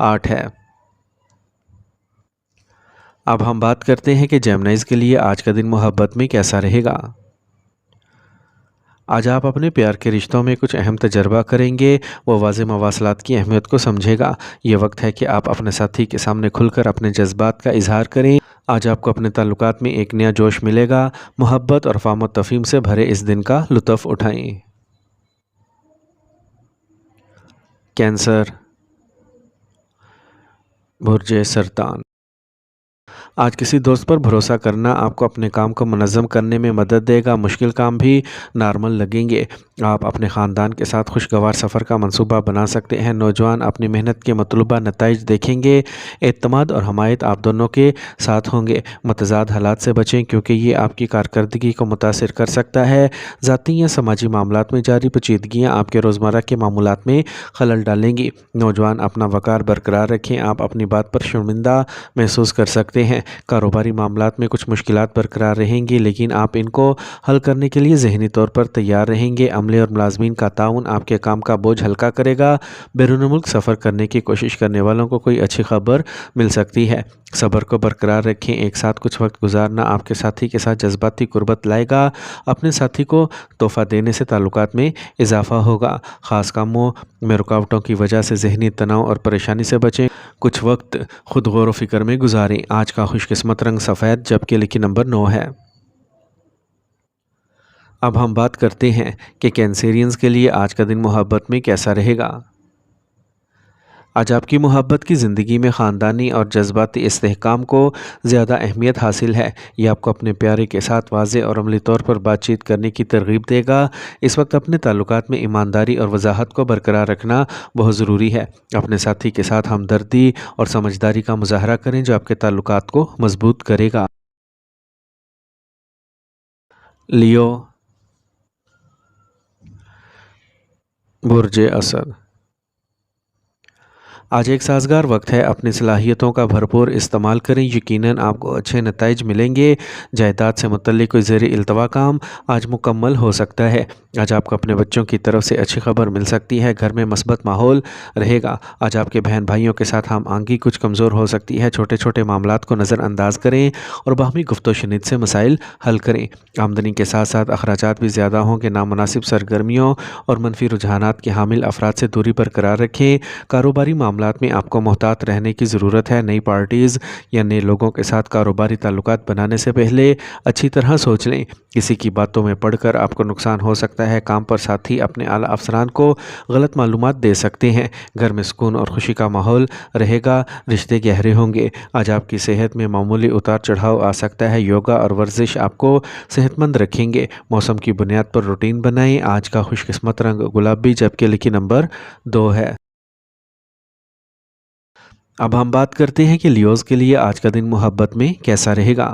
8 ہے۔ اب ہم بات کرتے ہیں کہ جیمنائز کے لیے آج کا دن محبت میں کیسا رہے گا۔ آج آپ اپنے پیار کے رشتوں میں کچھ اہم تجربہ کریں گے، وہ واضح مواصلات کی اہمیت کو سمجھے گا۔ یہ وقت ہے کہ آپ اپنے ساتھی کے سامنے کھل کر اپنے جذبات کا اظہار کریں۔ آج آپ کو اپنے تعلقات میں ایک نیا جوش ملے گا۔ محبت اور فہم و تفہیم سے بھرے اس دن کا لطف اٹھائیں۔ کینسر، برج سرطان۔ آج کسی دوست پر بھروسہ کرنا آپ کو اپنے کام کو منظم کرنے میں مدد دے گا۔ مشکل کام بھی نارمل لگیں گے۔ آپ اپنے خاندان کے ساتھ خوشگوار سفر کا منصوبہ بنا سکتے ہیں۔ نوجوان اپنی محنت کے مطلوبہ نتائج دیکھیں گے۔ اعتماد اور حمایت آپ دونوں کے ساتھ ہوں گے۔ متضاد حالات سے بچیں کیونکہ یہ آپ کی کارکردگی کو متاثر کر سکتا ہے۔ ذاتی یا سماجی معاملات میں جاری پیچیدگیاں آپ کے روزمرہ کے معمولات میں خلل ڈالیں گی۔ نوجوان اپنا وقار برقرار رکھیں۔ آپ اپنی بات پر شرمندہ محسوس کر سکتے ہیں۔ کاروباری معاملات میں کچھ مشکلات برقرار رہیں گی لیکن آپ ان کو حل کرنے کے لیے ذہنی طور پر تیار رہیں گے۔ عملے اور ملازمین کا تعاون آپ کے کام کا بوجھ ہلکا کرے گا۔ بیرون ملک سفر کرنے کی کوشش کرنے والوں کو کوئی اچھی خبر مل سکتی ہے۔ صبر کو برقرار رکھیں۔ ایک ساتھ کچھ وقت گزارنا آپ کے ساتھی کے ساتھ جذباتی قربت لائے گا۔ اپنے ساتھی کو تحفہ دینے سے تعلقات میں اضافہ ہوگا۔ خاص کاموں میں رکاوٹوں کی وجہ سے ذہنی تناؤ اور پریشانی سے بچیں۔ کچھ وقت خود غور و فکر میں گزاریں۔ آج کا خوش قسمت رنگ سفید جبکہ لکی نمبر 9 ہے۔ اب ہم بات کرتے ہیں کہ کینسیرینز کے لیے آج کا دن محبت میں کیسا رہے گا۔ آج آپ کی محبت کی زندگی میں خاندانی اور جذباتی استحکام کو زیادہ اہمیت حاصل ہے۔ یہ آپ کو اپنے پیارے کے ساتھ واضح اور عملی طور پر بات چیت کرنے کی ترغیب دے گا۔ اس وقت اپنے تعلقات میں ایمانداری اور وضاحت کو برقرار رکھنا بہت ضروری ہے۔ اپنے ساتھی کے ساتھ ہمدردی اور سمجھداری کا مظاہرہ کریں جو آپ کے تعلقات کو مضبوط کرے گا۔ لیو، برج اسد۔ آج ایک سازگار وقت ہے۔ اپنی صلاحیتوں کا بھرپور استعمال کریں۔ یقیناً آپ کو اچھے نتائج ملیں گے۔ جائیداد سے متعلق کوئی زیر التوا کام آج مکمل ہو سکتا ہے۔ آج آپ کو اپنے بچوں کی طرف سے اچھی خبر مل سکتی ہے۔ گھر میں مثبت ماحول رہے گا۔ آج آپ کے بہن بھائیوں کے ساتھ ہم آہنگی کچھ کمزور ہو سکتی ہے۔ چھوٹے چھوٹے معاملات کو نظر انداز کریں اور باہمی گفت و شنید سے مسائل حل کریں۔ آمدنی کے ساتھ ساتھ اخراجات بھی زیادہ ہوں گے۔ نامناسب سرگرمیوں اور منفی رجحانات کے حامل افراد سے دوری برقرار رکھیں۔ کاروباری معاملات میں آپ کو محتاط رہنے کی ضرورت ہے۔ نئی پارٹیز یا نئے لوگوں کے ساتھ کاروباری تعلقات بنانے سے پہلے اچھی طرح سوچ لیں۔ کسی کی باتوں میں پڑھ کر آپ کو نقصان ہو سکتا ہے۔ کام پر ساتھی اپنے اعلیٰ افسران کو غلط معلومات دے سکتے ہیں۔ گھر میں سکون اور خوشی کا ماحول رہے گا۔ رشتے گہرے ہوں گے۔ آج آپ کی صحت میں معمولی اتار چڑھاؤ آ سکتا ہے۔ یوگا اور ورزش آپ کو صحت مند رکھیں گے۔ موسم کی بنیاد پر روٹین بنائیں۔ آج کا خوش قسمت رنگ گلابی جبکہ لکی نمبر 2 ہے۔ اب ہم بات کرتے ہیں کہ لیوز کے لیے آج کا دن محبت میں کیسا رہے گا۔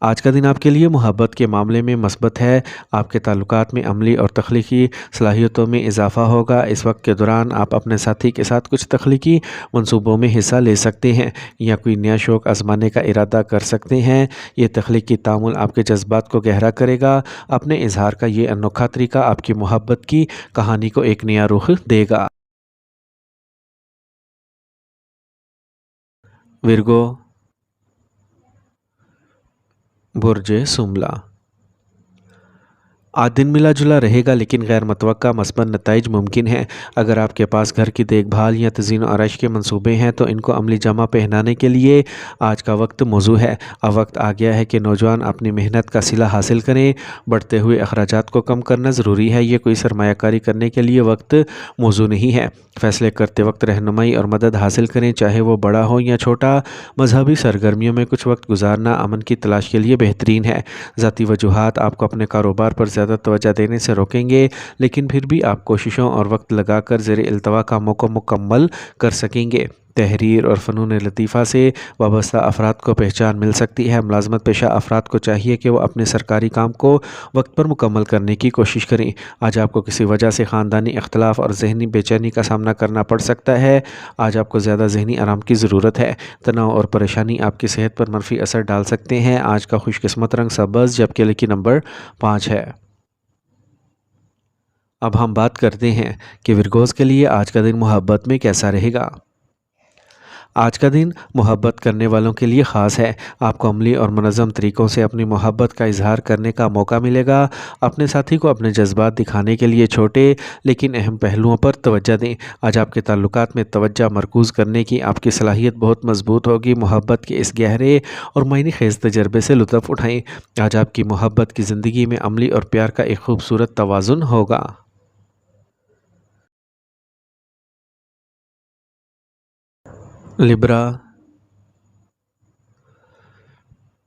آج کا دن آپ کے لیے محبت کے معاملے میں مثبت ہے۔ آپ کے تعلقات میں عملی اور تخلیقی صلاحیتوں میں اضافہ ہوگا۔ اس وقت کے دوران آپ اپنے ساتھی کے ساتھ کچھ تخلیقی منصوبوں میں حصہ لے سکتے ہیں یا کوئی نیا شوق آزمانے کا ارادہ کر سکتے ہیں۔ یہ تخلیقی تعامل آپ کے جذبات کو گہرا کرے گا۔ اپنے اظہار کا یہ انوکھا طریقہ آپ کی محبت کی کہانی کو ایک نیا رخ دے گا۔ ورگو، برج سملا۔ آج دن ملا جلا رہے گا لیکن غیر متوقع مثبت نتائج ممکن ہیں۔ اگر آپ کے پاس گھر کی دیکھ بھال یا تزئین و آرائش کے منصوبے ہیں تو ان کو عملی جامہ پہنانے کے لیے آج کا وقت موزوں ہے۔ اب وقت آ گیا ہے کہ نوجوان اپنی محنت کا صلہ حاصل کریں۔ بڑھتے ہوئے اخراجات کو کم کرنا ضروری ہے۔ یہ کوئی سرمایہ کاری کرنے کے لیے وقت موزوں نہیں ہے۔ فیصلے کرتے وقت رہنمائی اور مدد حاصل کریں چاہے وہ بڑا ہو یا چھوٹا۔ مذہبی سرگرمیوں میں کچھ وقت گزارنا امن کی تلاش کے لیے بہترین ہے۔ ذاتی وجوہات آپ کو اپنے کاروبار پر زیادہ توجہ دینے سے روکیں گے لیکن پھر بھی آپ کوششوں اور وقت لگا کر زیر التوا کاموں کو مکمل کر سکیں گے۔ تحریر اور فنون لطیفہ سے وابستہ افراد کو پہچان مل سکتی ہے۔ ملازمت پیشہ افراد کو چاہیے کہ وہ اپنے سرکاری کام کو وقت پر مکمل کرنے کی کوشش کریں۔ آج آپ کو کسی وجہ سے خاندانی اختلاف اور ذہنی بے چینی کا سامنا کرنا پڑ سکتا ہے۔ آج آپ کو زیادہ ذہنی آرام کی ضرورت ہے۔ تناؤ اور پریشانی آپ کی صحت پر منفی اثر ڈال سکتے ہیں۔ آج کا خوش قسمت رنگ سبز جبکہ لکی نمبر 5 ہے۔ اب ہم بات کرتے ہیں کہ ورگوز کے لیے آج کا دن محبت میں کیسا رہے گا۔ آج کا دن محبت کرنے والوں کے لیے خاص ہے۔ آپ کو عملی اور منظم طریقوں سے اپنی محبت کا اظہار کرنے کا موقع ملے گا۔ اپنے ساتھی کو اپنے جذبات دکھانے کے لیے چھوٹے لیکن اہم پہلوؤں پر توجہ دیں۔ آج آپ کے تعلقات میں توجہ مرکوز کرنے کی آپ کی صلاحیت بہت مضبوط ہوگی۔ محبت کے اس گہرے اور معنی خیز تجربے سے لطف اٹھائیں۔ آج آپ کی محبت کی زندگی میں عملی اور پیار کا ایک خوبصورت توازن ہوگا۔ لبرا،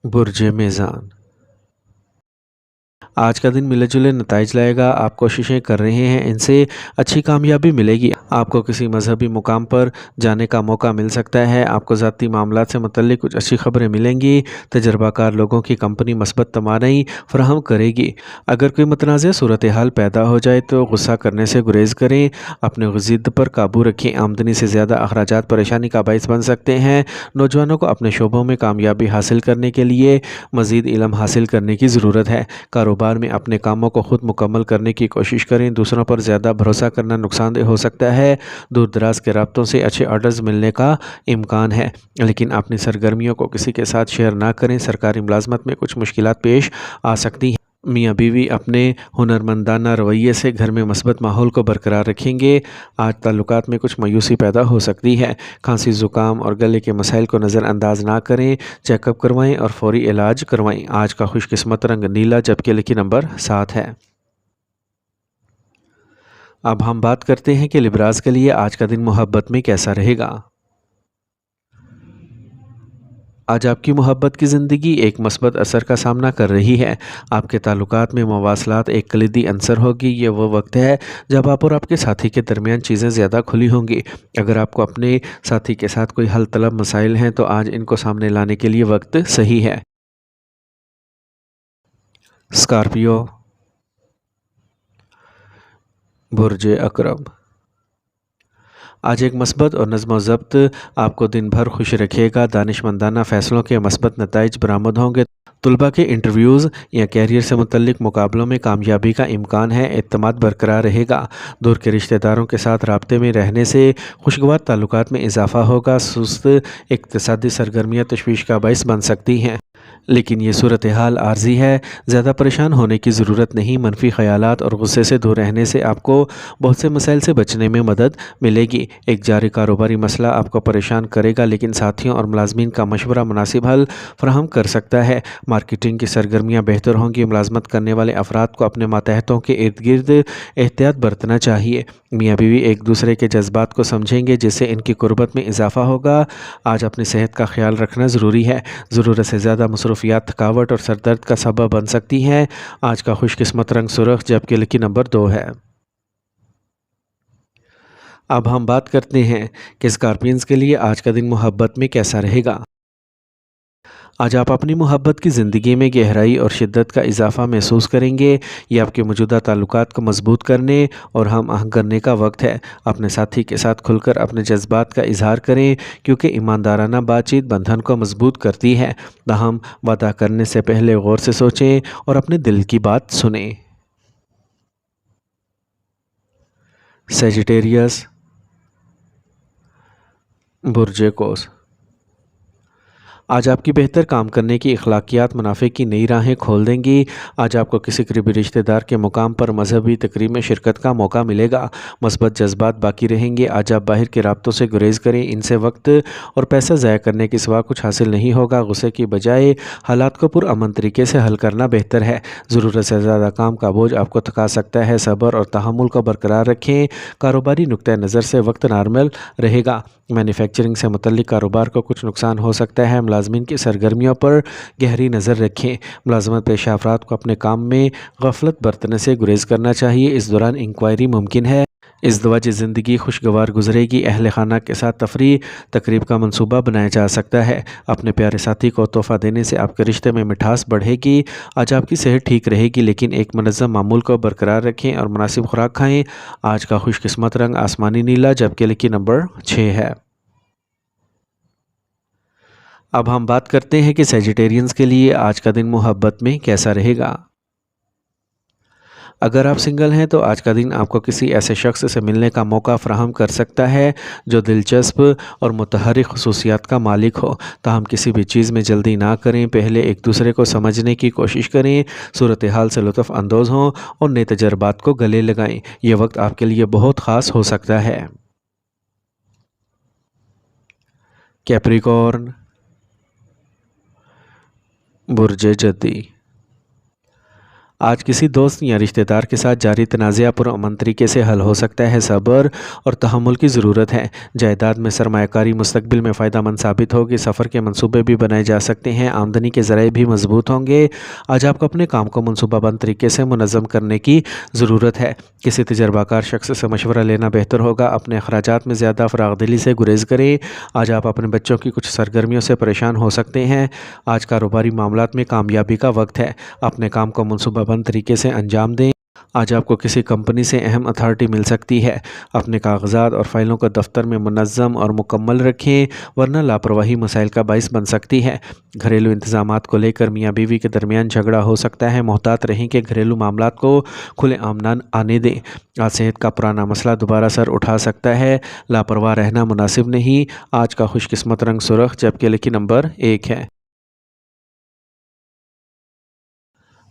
برج میزان۔ آج کا دن ملے جلے نتائج لائے گا۔ آپ کوششیں کر رہے ہیں، ان سے اچھی کامیابی ملے گی۔ آپ کو کسی مذہبی مقام پر جانے کا موقع مل سکتا ہے۔ آپ کو ذاتی معاملات سے متعلق کچھ اچھی خبریں ملیں گی۔ تجربہ کار لوگوں کی کمپنی مثبت توانائی فراہم کرے گی۔ اگر کوئی متنازع صورتحال پیدا ہو جائے تو غصہ کرنے سے گریز کریں۔ اپنے ضد پر قابو رکھیں۔ آمدنی سے زیادہ اخراجات پریشانی کا باعث بن سکتے ہیں۔ نوجوانوں کو اپنے شعبوں میں کامیابی حاصل کرنے کے لیے مزید علم حاصل کرنے کی ضرورت ہے۔ کاروبار میں اپنے کاموں کو خود مکمل کرنے کی کوشش کریں۔ دوسروں پر زیادہ بھروسہ کرنا نقصان دہ ہو سکتا ہے۔ دور دراز کے رابطوں سے اچھے آرڈرز ملنے کا امکان ہے، لیکن اپنی سرگرمیوں کو کسی کے ساتھ شیئر نہ کریں۔ سرکاری ملازمت میں کچھ مشکلات پیش آ سکتی ہیں۔ میاں بیوی اپنے ہنرمندانہ رویے سے گھر میں مثبت ماحول کو برقرار رکھیں گے۔ آج تعلقات میں کچھ مایوسی پیدا ہو سکتی ہے۔ کھانسی، زکام اور گلے کے مسائل کو نظر انداز نہ کریں۔ چیک اپ کروائیں اور فوری علاج کروائیں۔ آج کا خوش قسمت رنگ نیلا جبکہ لکی نمبر 7 ہے۔ اب ہم بات کرتے ہیں کہ لبراز کے لیے آج کا دن محبت میں کیسا رہے گا۔ آج آپ کی محبت کی زندگی ایک مثبت اثر کا سامنا کر رہی ہے۔ آپ کے تعلقات میں مواصلات ایک کلیدی عنصر ہوگی۔ یہ وہ وقت ہے جب آپ اور آپ کے ساتھی کے درمیان چیزیں زیادہ کھلی ہوں گی۔ اگر آپ کو اپنے ساتھی کے ساتھ کوئی حل طلب مسائل ہیں تو آج ان کو سامنے لانے کے لیے وقت صحیح ہے۔ اسکارپیو، برج عقرب۔ آج ایک مثبت اور نظم و ضبط آپ کو دن بھر خوش رکھے گا۔ دانشمندانہ فیصلوں کے مثبت نتائج برآمد ہوں گے۔ طلباء کے انٹرویوز یا کیریئر سے متعلق مقابلوں میں کامیابی کا امکان ہے۔ اعتماد برقرار رہے گا۔ دور کے رشتہ داروں کے ساتھ رابطے میں رہنے سے خوشگوار تعلقات میں اضافہ ہوگا۔ سست اقتصادی سرگرمیاں تشویش کا باعث بن سکتی ہیں، لیکن یہ صورتحال عارضی ہے۔ زیادہ پریشان ہونے کی ضرورت نہیں۔ منفی خیالات اور غصے سے دور رہنے سے آپ کو بہت سے مسائل سے بچنے میں مدد ملے گی۔ ایک جاری کاروباری مسئلہ آپ کو پریشان کرے گا، لیکن ساتھیوں اور ملازمین کا مشورہ مناسب حل فراہم کر سکتا ہے۔ مارکیٹنگ کی سرگرمیاں بہتر ہوں گی۔ ملازمت کرنے والے افراد کو اپنے ماتحتوں کے ارد گرد احتیاط برتنا چاہیے۔ میاں بیوی ایک دوسرے کے جذبات کو سمجھیں گے، جس سے ان کی قربت میں اضافہ ہوگا۔ آج اپنی صحت کا خیال رکھنا ضروری ہے۔ ضرورت سے زیادہ مصروفیات تھکاوٹ اور سر درد کا سبب بن سکتی ہیں۔ آج کا خوش قسمت رنگ سرخ جبکہ لکی نمبر 2 ہے۔ اب ہم بات کرتے ہیں کہ اسکارپینز کے لیے آج کا دن محبت میں کیسا رہے گا۔ آج آپ اپنی محبت کی زندگی میں گہرائی اور شدت کا اضافہ محسوس کریں گے۔ یہ آپ کے موجودہ تعلقات کو مضبوط کرنے اور ہم آہنگ کرنے کا وقت ہے۔ اپنے ساتھی کے ساتھ کھل کر اپنے جذبات کا اظہار کریں، کیونکہ ایماندارانہ بات چیت بندھن کو مضبوط کرتی ہے۔ تاہم وعدہ کرنے سے پہلے غور سے سوچیں اور اپنے دل کی بات سنیں۔ سیجیٹیریس، برج قوس۔ آج آپ کی بہتر کام کرنے کی اخلاقیات منافع کی نئی راہیں کھول دیں گی۔ آج آپ کو کسی قریبی رشتہ دار کے مقام پر مذہبی تقریب میں شرکت کا موقع ملے گا۔ مثبت جذبات باقی رہیں گے۔ آج آپ باہر کے رابطوں سے گریز کریں، ان سے وقت اور پیسہ ضائع کرنے کے سوا کچھ حاصل نہیں ہوگا۔ غصے کی بجائے حالات کو پرامن طریقے سے حل کرنا بہتر ہے۔ ضرورت سے زیادہ کام کا بوجھ آپ کو تھکا سکتا ہے۔ صبر اور تحمل کو برقرار رکھیں۔ کاروباری نقطہ نظر سے وقت نارمل رہے گا۔ مینوفیکچرنگ سے متعلق کاروبار کو کچھ نقصان ہو سکتا ہے۔ ملازمین کی سرگرمیوں پر گہری نظر رکھیں۔ ملازمت پیشہ افراد کو اپنے کام میں غفلت برتنے سے گریز کرنا چاہیے۔ اس دوران انکوائری ممکن ہے۔ ازدواجی زندگی خوشگوار گزرے گی۔ اہل خانہ کے ساتھ تفریح تقریب کا منصوبہ بنایا جا سکتا ہے۔ اپنے پیارے ساتھی کو تحفہ دینے سے آپ کے رشتے میں مٹھاس بڑھے گی۔ آج آپ کی صحت ٹھیک رہے گی، لیکن ایک منظم معمول کو برقرار رکھیں اور مناسب خوراک کھائیں۔ آج کا خوش قسمت رنگ آسمانی نیلا جبکہ لکی نمبر 6 ہے۔ اب ہم بات کرتے ہیں کہ سیجیٹیرینز کے لیے آج کا دن محبت میں کیسا رہے گا۔ اگر آپ سنگل ہیں تو آج کا دن آپ کو کسی ایسے شخص سے ملنے کا موقع فراہم کر سکتا ہے جو دلچسپ اور متحرک خصوصیات کا مالک ہو۔ تاہم کسی بھی چیز میں جلدی نہ کریں، پہلے ایک دوسرے کو سمجھنے کی کوشش کریں، صورتحال سے لطف اندوز ہوں اور نئے تجربات کو گلے لگائیں۔ یہ وقت آپ کے لیے بہت خاص ہو سکتا ہے۔ کیپریکارن، برج جدی۔ آج کسی دوست یا رشتہ دار کے ساتھ جاری تنازعہ پرامن طریقے سے حل ہو سکتا ہے۔ صبر اور تحمل کی ضرورت ہے۔ جائیداد میں سرمایہ کاری مستقبل میں فائدہ مند ثابت ہوگی۔ سفر کے منصوبے بھی بنائے جا سکتے ہیں۔ آمدنی کے ذرائع بھی مضبوط ہوں گے۔ آج آپ کو اپنے کام کو منصوبہ بند طریقے سے منظم کرنے کی ضرورت ہے۔ کسی تجربہ کار شخص سے مشورہ لینا بہتر ہوگا۔ اپنے اخراجات میں زیادہ فراخ دلی سے گریز کریں۔ آج آپ اپنے بچوں کی کچھ سرگرمیوں سے پریشان ہو سکتے ہیں۔ آج کاروباری معاملات میں کامیابی کا وقت ہے۔ اپنے کام کو منصوبہ بند طریقے سے انجام دیں۔ آج آپ کو کسی کمپنی سے اہم اتھارٹی مل سکتی ہے۔ اپنے کاغذات اور فائلوں کو دفتر میں منظم اور مکمل رکھیں، ورنہ لاپرواہی مسائل کا باعث بن سکتی ہے۔ گھریلو انتظامات کو لے کر میاں بیوی کے درمیان جھگڑا ہو سکتا ہے۔ محتاط رہیں کہ گھریلو معاملات کو کھلے عام نہ آنے دیں۔ آج صحت کا پرانا مسئلہ دوبارہ سر اٹھا سکتا ہے۔ لاپرواہ رہنا مناسب نہیں۔ آج کا خوش قسمت رنگ سرخ جبکہ لکی نمبر 1 ہے۔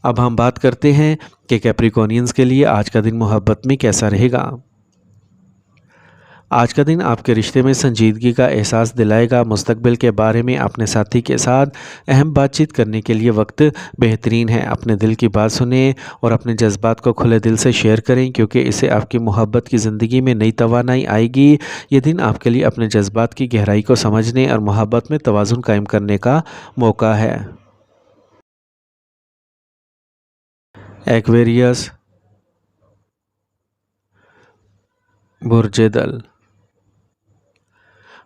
اب ہم بات کرتے ہیں کہ کیپریکونینز کے لیے آج کا دن محبت میں کیسا رہے گا۔ آج کا دن آپ کے رشتے میں سنجیدگی کا احساس دلائے گا۔ مستقبل کے بارے میں اپنے ساتھی کے ساتھ اہم بات چیت کرنے کے لیے وقت بہترین ہے۔ اپنے دل کی بات سنیں اور اپنے جذبات کو کھلے دل سے شیئر کریں، کیونکہ اسے آپ کی محبت کی زندگی میں نئی توانائی آئے گی۔ یہ دن آپ کے لیے اپنے جذبات کی گہرائی کو سمجھنے اور محبت میں توازن قائم کرنے کا موقع ہے۔ ایکویریس، برج دل۔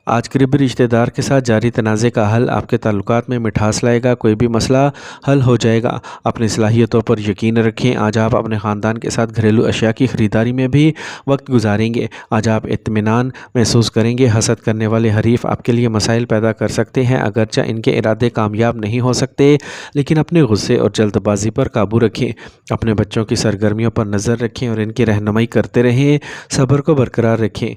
آج قریبی رشتہ دار کے ساتھ جاری تنازع کا حل آپ کے تعلقات میں مٹھاس لائے گا۔ کوئی بھی مسئلہ حل ہو جائے گا۔ اپنی صلاحیتوں پر یقین رکھیں۔ آج آپ اپنے خاندان کے ساتھ گھریلو اشیاء کی خریداری میں بھی وقت گزاریں گے۔ آج آپ اطمینان محسوس کریں گے۔ حسد کرنے والے حریف آپ کے لیے مسائل پیدا کر سکتے ہیں، اگرچہ ان کے ارادے کامیاب نہیں ہو سکتے، لیکن اپنے غصے اور جلد بازی پر قابو رکھیں۔ اپنے بچوں کی سرگرمیوں پر نظر رکھیں اور ان کی رہنمائی کرتے رہیں۔ صبر کو برقرار رکھیں۔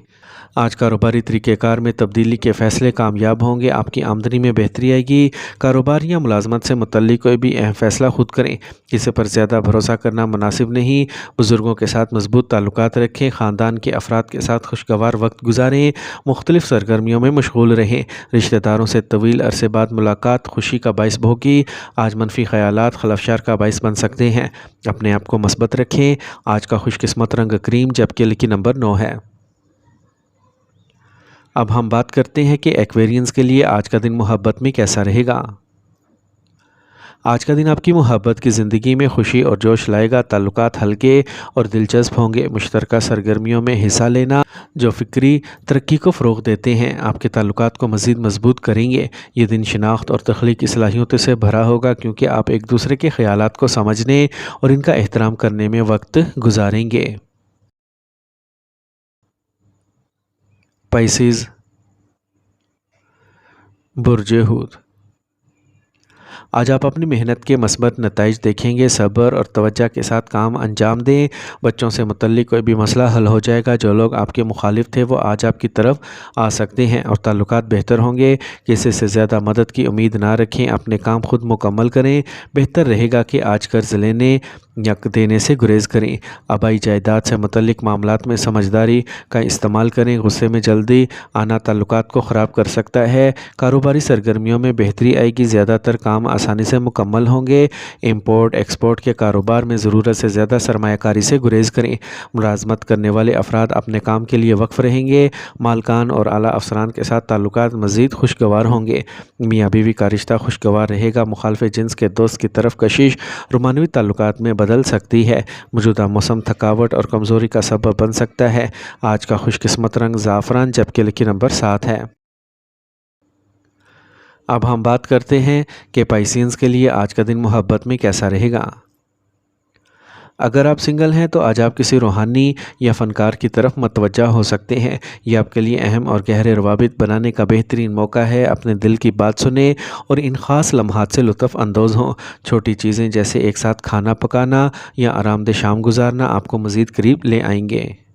آج کاروباری طریقہ کار میں تبدیلی کے فیصلے کامیاب ہوں گے۔ آپ کی آمدنی میں بہتری آئے گی۔ کاروبار یا ملازمت سے متعلق کوئی بھی اہم فیصلہ خود کریں، کسی پر زیادہ بھروسہ کرنا مناسب نہیں۔ بزرگوں کے ساتھ مضبوط تعلقات رکھیں۔ خاندان کے افراد کے ساتھ خوشگوار وقت گزاریں۔ مختلف سرگرمیوں میں مشغول رہیں۔ رشتہ داروں سے طویل عرصے بعد ملاقات خوشی کا باعث ہوگی۔ آج منفی خیالات خلفشار کا باعث بن سکتے ہیں۔ اپنے آپ کو مثبت رکھیں۔ آج کا خوش قسمت رنگ کریم جبکہ لکی نمبر 9 ہے۔ اب ہم بات کرتے ہیں کہ ایکویرینز کے لیے آج کا دن محبت میں کیسا رہے گا۔ آج کا دن آپ کی محبت کی زندگی میں خوشی اور جوش لائے گا۔ تعلقات ہلکے اور دلچسپ ہوں گے۔ مشترکہ سرگرمیوں میں حصہ لینا جو فکری ترقی کو فروغ دیتے ہیں، آپ کے تعلقات کو مزید مضبوط کریں گے۔ یہ دن شناخت اور تخلیقی صلاحیتوں سے بھرا ہوگا، کیونکہ آپ ایک دوسرے کے خیالات کو سمجھنے اور ان کا احترام کرنے میں وقت گزاریں گے۔ پائسیز، برج حوت۔ آج آپ اپنی محنت کے مثبت نتائج دیکھیں گے۔ صبر اور توجہ کے ساتھ کام انجام دیں۔ بچوں سے متعلق کوئی بھی مسئلہ حل ہو جائے گا۔ جو لوگ آپ کے مخالف تھے وہ آج آپ کی طرف آ سکتے ہیں اور تعلقات بہتر ہوں گے۔ کسی سے زیادہ مدد کی امید نہ رکھیں۔ اپنے کام خود مکمل کریں۔ بہتر رہے گا کہ آج قرض لینے یا دینے سے گریز کریں۔ آبائی جائیداد سے متعلق معاملات میں سمجھداری کا استعمال کریں۔ غصے میں جلدی آنا تعلقات کو خراب کر سکتا ہے۔ کاروباری سرگرمیوں میں بہتری آئے گی۔ زیادہ تر کام آسانی سے مکمل ہوں گے۔ امپورٹ ایکسپورٹ کے کاروبار میں ضرورت سے زیادہ سرمایہ کاری سے گریز کریں۔ ملازمت کرنے والے افراد اپنے کام کے لیے وقف رہیں گے۔ مالکان اور اعلیٰ افسران کے ساتھ تعلقات مزید خوشگوار ہوں گے۔ میاں بیوی کا رشتہ خوشگوار رہے گا۔ مخالف جنس کے دوست کی طرف کشش رومانوی تعلقات میں بدل سکتی ہے۔ موجودہ موسم تھکاوٹ اور کمزوری کا سبب بن سکتا ہے۔ آج کا خوش قسمت رنگ زعفران جبکہ لکی نمبر 7 ہے۔ اب ہم بات کرتے ہیں کہ پائسینز کے لیے آج کا دن محبت میں کیسا رہے گا۔ اگر آپ سنگل ہیں تو آج آپ کسی روحانی یا فنکار کی طرف متوجہ ہو سکتے ہیں۔ یہ آپ کے لیے اہم اور گہرے روابط بنانے کا بہترین موقع ہے۔ اپنے دل کی بات سنیں اور ان خاص لمحات سے لطف اندوز ہوں۔ چھوٹی چیزیں جیسے ایک ساتھ کھانا پکانا یا آرام دہ شام گزارنا آپ کو مزید قریب لے آئیں گے۔